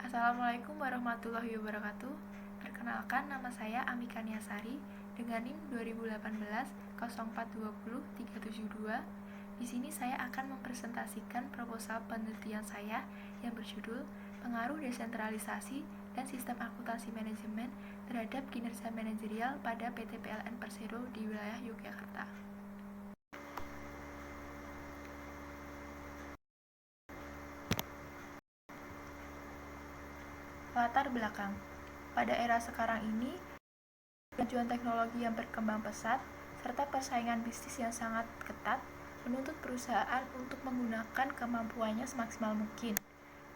Assalamualaikum warahmatullahi wabarakatuh. Perkenalkan, nama saya Amika Niasari dengan NIM 2018 0420 372. Di sini saya akan mempresentasikan proposal penelitian saya yang berjudul Pengaruh Desentralisasi dan Sistem Akuntansi Manajemen terhadap Kinerja Manajerial pada PT PLN Persero di wilayah Yogyakarta. Latar belakang. Pada era sekarang ini, kemajuan teknologi yang berkembang pesat serta persaingan bisnis yang sangat ketat menuntut perusahaan untuk menggunakan kemampuannya semaksimal mungkin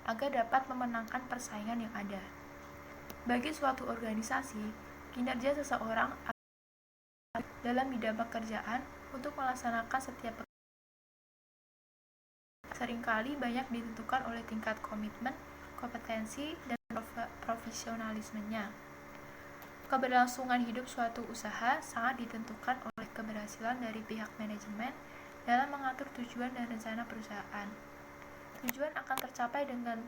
agar dapat memenangkan persaingan yang ada. Bagi suatu organisasi, kinerja seseorang dalam bidang pekerjaan untuk melaksanakan setiap pekerjaan seringkali banyak ditentukan oleh tingkat komitmen, kompetensi, dan profesionalismenya. Keberlangsungan hidup suatu usaha sangat ditentukan oleh keberhasilan dari pihak manajemen dalam mengatur tujuan dan rencana perusahaan. Tujuan akan tercapai dengan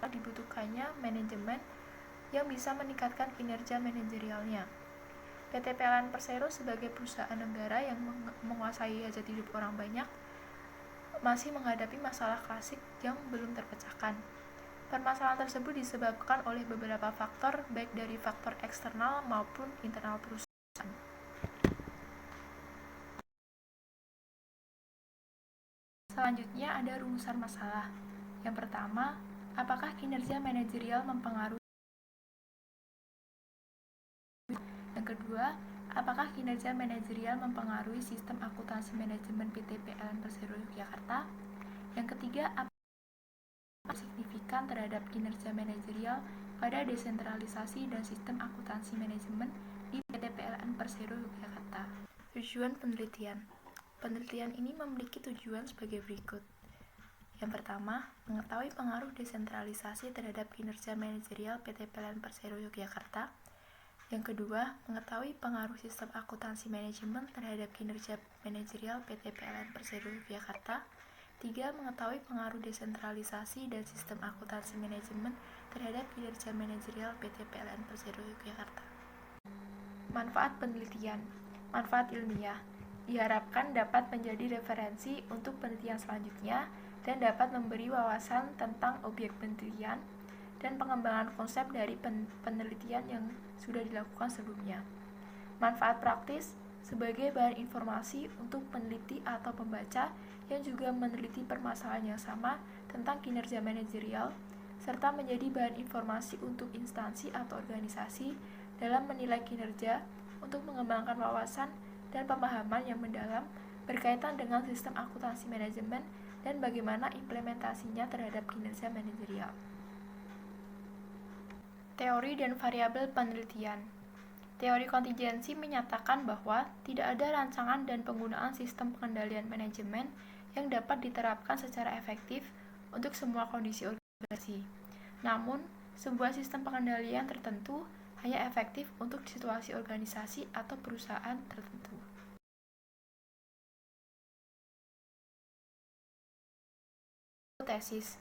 dibutuhkannya manajemen yang bisa meningkatkan kinerja manajerialnya. PT PLN Persero sebagai perusahaan negara yang menguasai hajat hidup orang banyak masih menghadapi masalah klasik yang belum terpecahkan. Permasalahan tersebut disebabkan oleh beberapa faktor, baik dari faktor eksternal maupun internal perusahaan. Selanjutnya ada rumusan masalah. Yang pertama, apakah kinerja manajerial mempengaruhi? Yang kedua, apakah kinerja manajerial mempengaruhi sistem akuntansi manajemen PT PLN Persero Yogyakarta? Yang ketiga, signifikan terhadap kinerja manajerial pada desentralisasi dan sistem akuntansi manajemen di PT PLN Persero Yogyakarta. Tujuan penelitian. Penelitian ini memiliki tujuan sebagai berikut. Yang pertama, mengetahui pengaruh desentralisasi terhadap kinerja manajerial PT PLN Persero Yogyakarta. Yang kedua, mengetahui pengaruh sistem akuntansi manajemen terhadap kinerja manajerial PT PLN Persero Yogyakarta. 3. Mengetahui pengaruh desentralisasi dan sistem akuntansi manajemen terhadap kinerja manajerial PT PLN Persero Yogyakarta. Manfaat penelitian. Manfaat ilmiah diharapkan dapat menjadi referensi untuk penelitian selanjutnya dan dapat memberi wawasan tentang objek penelitian dan pengembangan konsep dari penelitian yang sudah dilakukan sebelumnya. Manfaat praktis sebagai bahan informasi untuk peneliti atau pembaca yang juga meneliti permasalahan yang sama tentang kinerja manajerial, serta menjadi bahan informasi untuk instansi atau organisasi dalam menilai kinerja untuk mengembangkan wawasan dan pemahaman yang mendalam berkaitan dengan sistem akuntansi manajemen dan bagaimana implementasinya terhadap kinerja manajerial. Teori dan variabel penelitian. Teori kontingensi menyatakan bahwa tidak ada rancangan dan penggunaan sistem pengendalian manajemen yang dapat diterapkan secara efektif untuk semua kondisi organisasi. Namun, sebuah sistem pengendalian tertentu hanya efektif untuk situasi organisasi atau perusahaan tertentu. Tesis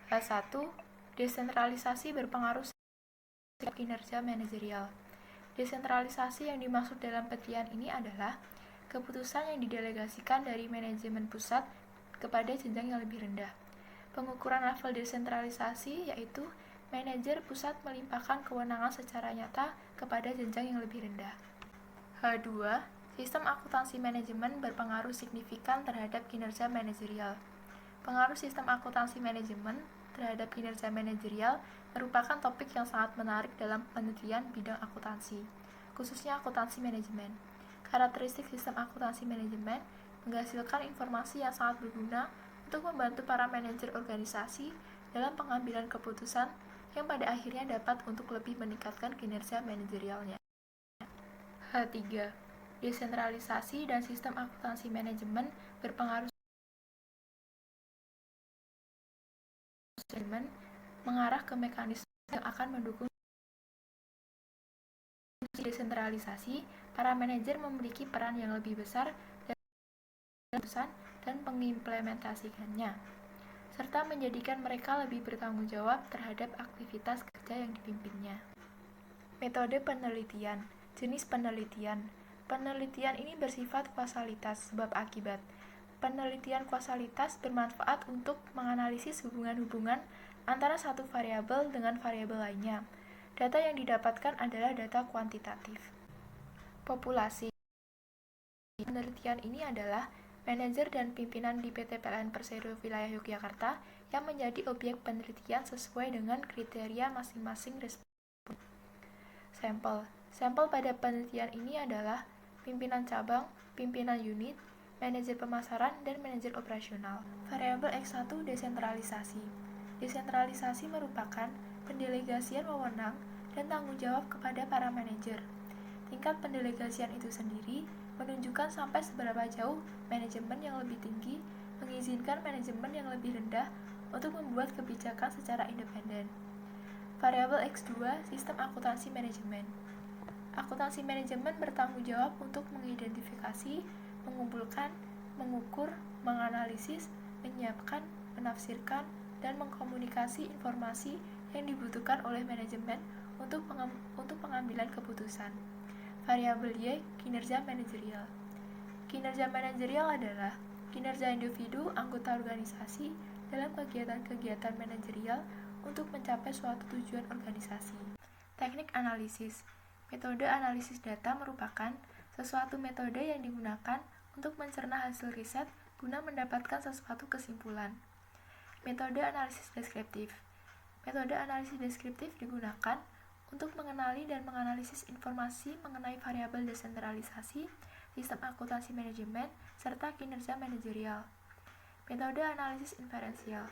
H1, desentralisasi berpengaruh terhadap kinerja manajerial. Desentralisasi yang dimaksud dalam penelitian ini adalah keputusan yang didelegasikan dari manajemen pusat kepada jenjang yang lebih rendah. Pengukuran level desentralisasi yaitu manajer pusat melimpahkan kewenangan secara nyata kepada jenjang yang lebih rendah. H2, sistem akuntansi manajemen berpengaruh signifikan terhadap kinerja manajerial. Pengaruh sistem akuntansi manajemen terhadap kinerja manajerial merupakan topik yang sangat menarik dalam penelitian bidang akuntansi, khususnya akuntansi manajemen. Karakteristik sistem akuntansi manajemen menghasilkan informasi yang sangat berguna untuk membantu para manajer organisasi dalam pengambilan keputusan yang pada akhirnya dapat untuk lebih meningkatkan kinerja manajerialnya. H3. Desentralisasi dan sistem akuntansi manajemen berpengaruh mengarah ke mekanisme yang akan mendukung desentralisasi. Para manajer memiliki peran yang lebih besar dan pengimplementasikannya. serta menjadikan mereka lebih bertanggung jawab terhadap aktivitas kerja yang dipimpinnya. Metode penelitian. Jenis penelitian. Penelitian ini bersifat kausalitas sebab akibat. Penelitian kausalitas bermanfaat untuk menganalisis hubungan-hubungan antara satu variabel dengan variabel lainnya. Data yang didapatkan adalah data kuantitatif. Populasi. Penelitian ini adalah manajer dan pimpinan di PT PLN Persero Wilayah Yogyakarta yang menjadi objek penelitian sesuai dengan kriteria masing-masing responden. Sampel. Sampel pada penelitian ini adalah pimpinan cabang, pimpinan unit, manajer pemasaran, dan manajer operasional. Variabel X1 desentralisasi. Desentralisasi merupakan pendelegasian wewenang dan tanggung jawab kepada para manajer. Tingkat pendelegasian itu sendiri menunjukkan sampai seberapa jauh manajemen yang lebih tinggi mengizinkan manajemen yang lebih rendah untuk membuat kebijakan secara independen. Variabel X2 sistem akuntansi manajemen. Akuntansi manajemen bertanggung jawab untuk mengidentifikasi, mengumpulkan, mengukur, menganalisis, menyiapkan, menafsirkan, dan mengkomunikasi informasi yang dibutuhkan oleh manajemen untuk pengambilan keputusan. Variabel Y, kinerja manajerial. Kinerja manajerial adalah kinerja individu anggota organisasi dalam kegiatan-kegiatan manajerial untuk mencapai suatu tujuan organisasi. Teknik analisis. Metode analisis data merupakan sesuatu metode yang digunakan untuk mencerna hasil riset guna mendapatkan sesuatu kesimpulan. Metode analisis deskriptif. Metode analisis deskriptif digunakan untuk mengenali dan menganalisis informasi mengenai variabel desentralisasi, sistem akuntansi manajemen, serta kinerja manajerial. Metode analisis inferensial.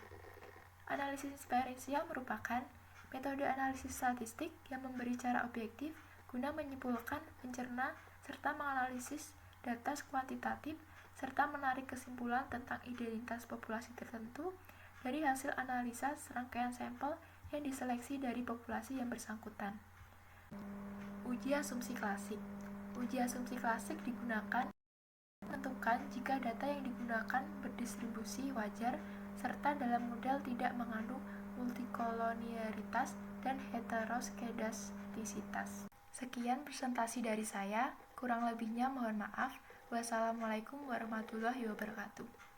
Analisis inferensial merupakan metode analisis statistik yang memberi cara objektif guna menyimpulkan, mencerna, serta menganalisis data kuantitatif, serta menarik kesimpulan tentang identitas populasi tertentu dari hasil analisa serangkaian sampel yang diseleksi dari populasi yang bersangkutan. Uji asumsi klasik. Uji asumsi klasik digunakan untuk menentukan jika data yang digunakan berdistribusi wajar serta dalam model tidak mengandung multikolonialitas dan heteroskedastisitas. Sekian presentasi dari saya, kurang lebihnya mohon maaf. Wassalamualaikum warahmatullahi wabarakatuh.